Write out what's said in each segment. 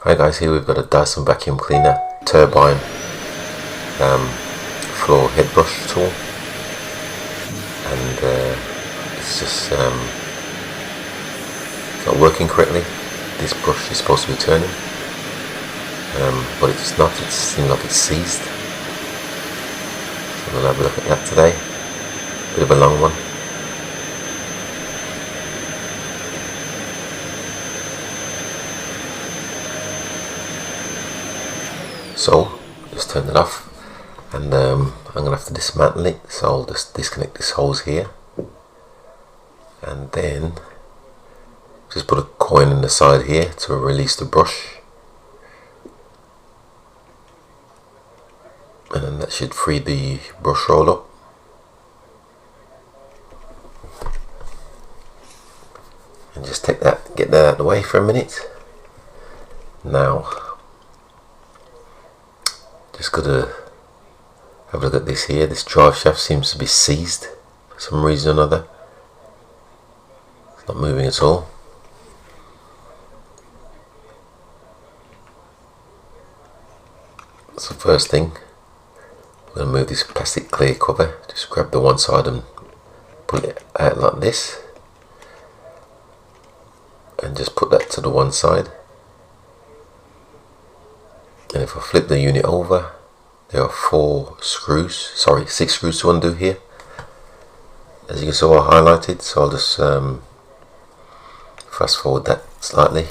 Hi guys, here we've got a Dyson vacuum cleaner turbine floor head brush tool, and it's just not working correctly. This brush is supposed to be turning, but it's not. It seems like it's seized. So we'll have a look at that today. Bit of a long one. So just turn it off, and I'm gonna have to dismantle it. So I'll just disconnect this hose here, and then just put a coin in the side here to release the brush, and then that should free the brush roll up. And just get that out of the way for a minute. Now just gotta have a look at this here. This drive shaft seems to be seized for some reason or another. It's not moving at all. So first thing, I'm going to move this plastic clear cover. Just grab the one side and pull it out like this, and just put that to the one side. And if I flip the unit over, there are 6 screws to undo here. As you can see, I highlighted, so I'll just fast forward that slightly.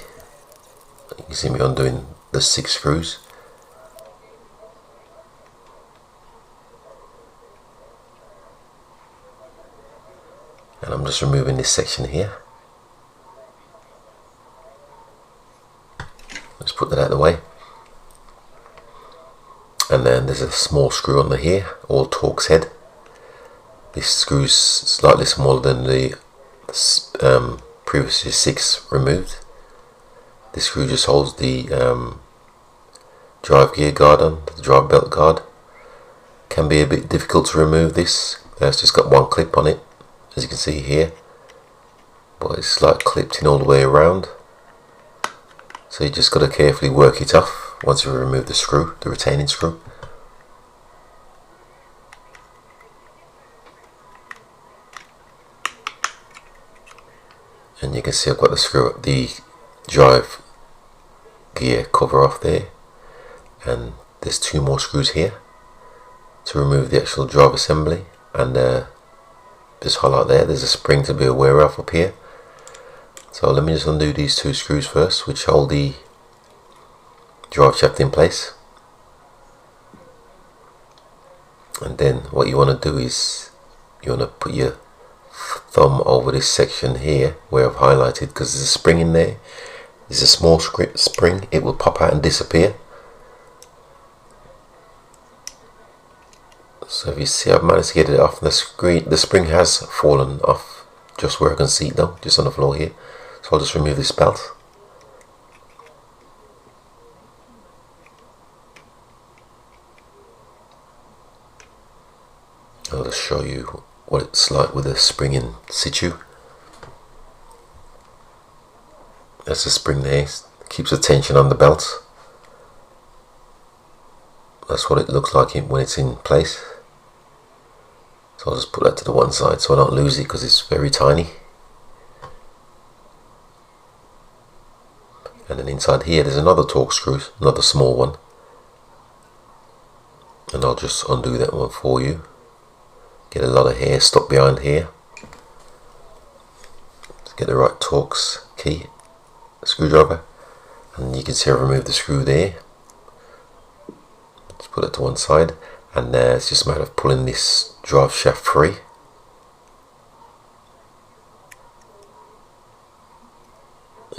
You can see me undoing the 6 screws. And I'm just removing this section here. Let's put that out of the way. And then there's a small screw under here, all Torx head. This screw's slightly smaller than the previously 6 removed. This screw just holds the drive gear guard on, the drive belt guard. Can be a bit difficult to remove this. It's just got one clip on it, as you can see here, but it's like clipped in all the way around. So you just got to carefully work it off once you remove the screw, the retaining screw. And you can see I've got the drive gear cover off there, and there's 2 more screws here to remove the actual drive assembly. And just highlight there's a spring to be aware of up here. So let me just undo these 2 screws first, which hold the drive shaft in place. And then what you want to do is you want to put your thumb over this section here where I've highlighted, because there's a spring in there. There's a small spring, it will pop out and disappear. So if you see, I've managed to get it off the screen. The spring has fallen off just where I can see it though, just on the floor here. So I'll just remove this belt. I'll just show you what it's like with a spring in situ. That's the spring there, keeps the tension on the belt. That's what it looks like when it's in place. So I'll just put that to the one side so I don't lose it, because it's very tiny. And then inside here there's another Torx screw, another small one, and I'll just undo that one for you. Get a lot of hair stuck behind here. Let's get the right Torx key, screwdriver, and you can see I've removed the screw there. Let's put it to one side, and it's just a matter of pulling this drive shaft free.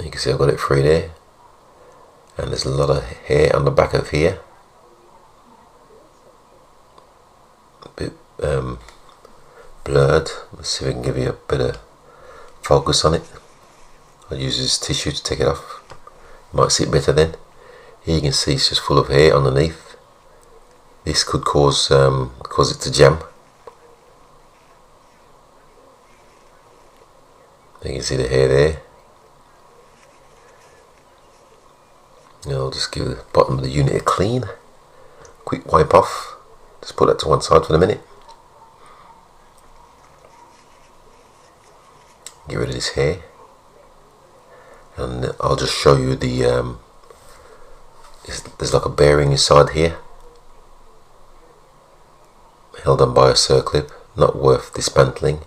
You can see I've got it free there, and there's a lot of hair on the back of here. A bit blurred. Let's see if we can give you a bit of focus on it. I'll use this tissue to take it off. Might see it better then. Here you can see it's just full of hair underneath. This could cause it to jam. You can see the hair there. I'll just give the bottom of the unit a clean, quick wipe off. Just put that to one side for a minute. Get rid of this hair, and I'll just show you the there's like a bearing inside here, held on by a circlip, not worth dismantling.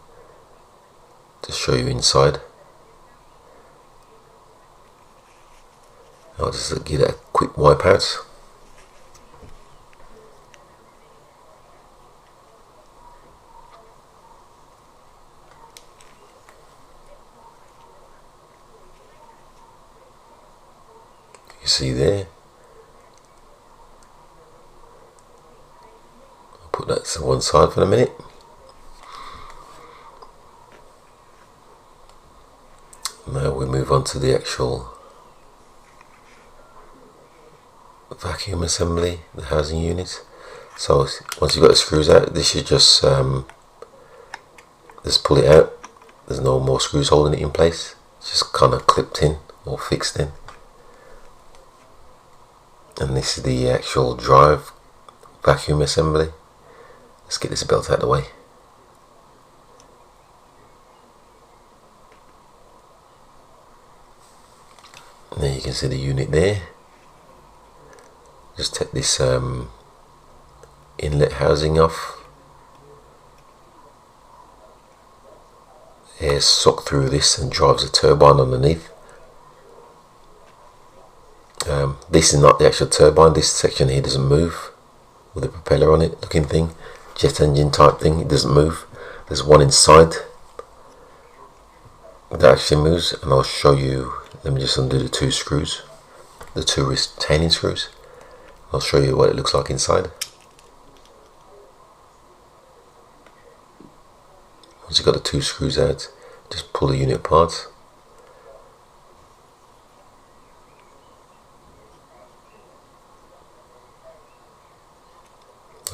Just show you inside. I'll just give it a quick wipe out. You see there. I'll put that to one side for a minute. Now we move on to the actual vacuum assembly, the housing unit. So once you've got the screws out, this is just pull it out. There's no more screws holding it in place. It's just kind of clipped in or fixed in. And this is the actual drive vacuum assembly. Let's get this belt out of the way. And there you can see the unit there. Just take this inlet housing off. Air sucked through this and drives the turbine underneath. This is not the actual turbine. This section here doesn't move with a propeller on it looking thing, jet engine type thing. It doesn't move. There's one inside that actually moves, and I'll show you. Let me just undo the two screws, the two retaining screws. I'll show you what it looks like inside. Once you've got the two screws out, just pull the unit apart.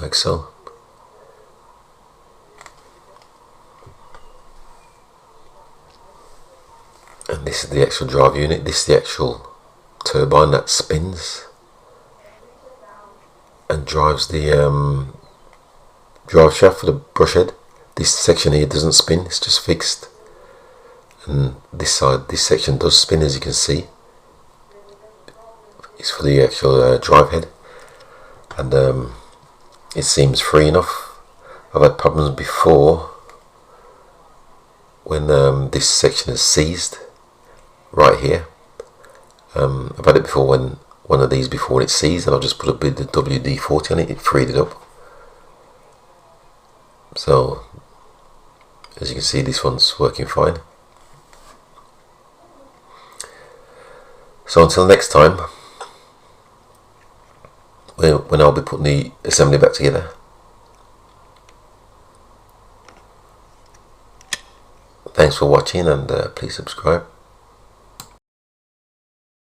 Like so. And this is the actual drive unit. This is the actual turbine that spins and drives the drive shaft for the brush head. This section here doesn't spin, it's just fixed. And this side, this section does spin, as you can see. It's for the actual drive head. And it seems free enough. I've had problems before when this section is seized right here. I've had it before when one of these before it's seized, and I've just put a bit of WD-40 on it, it freed it up. So as you can see, this one's working fine. So until next time, when I'll be putting the assembly back together. Thanks for watching, and please subscribe.